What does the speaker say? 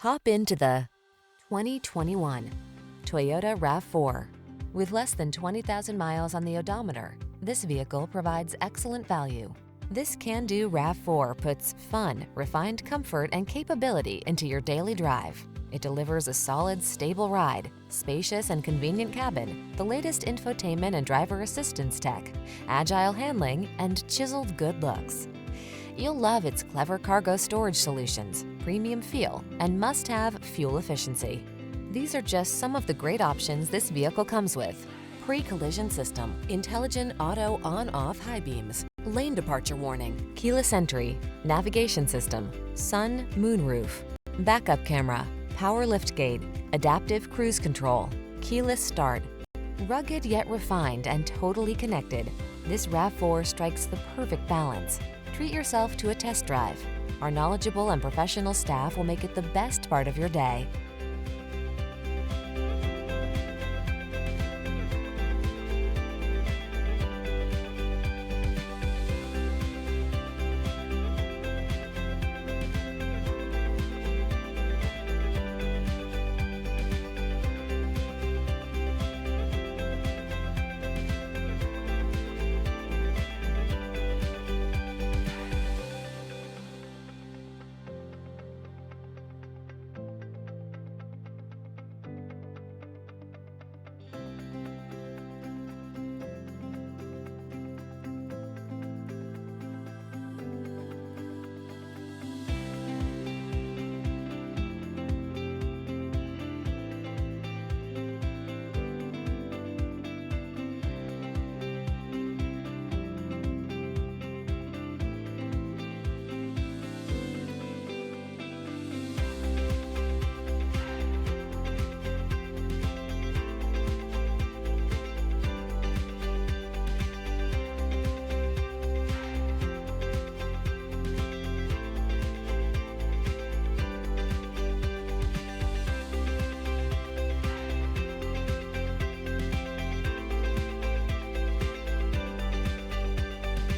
Hop into the 2021 Toyota RAV4. With less than 20,000 miles on the odometer, this vehicle provides excellent value. This can-do RAV4 puts fun, refined comfort, and capability into your daily drive. It delivers a solid, stable ride, spacious and convenient cabin, the latest infotainment and driver assistance tech, agile handling, and chiseled good looks. You'll love its clever cargo storage solutions, premium feel, and must-have fuel efficiency. These are just some of the great options this vehicle comes with: pre-collision system, intelligent auto on-off high beams, lane departure warning, keyless entry, navigation system, sun, moonroof, backup camera, power liftgate, adaptive cruise control, keyless start. Rugged yet refined and totally connected, this RAV4 strikes the perfect balance. Treat yourself to a test drive. Our knowledgeable and professional staff will make it the best part of your day.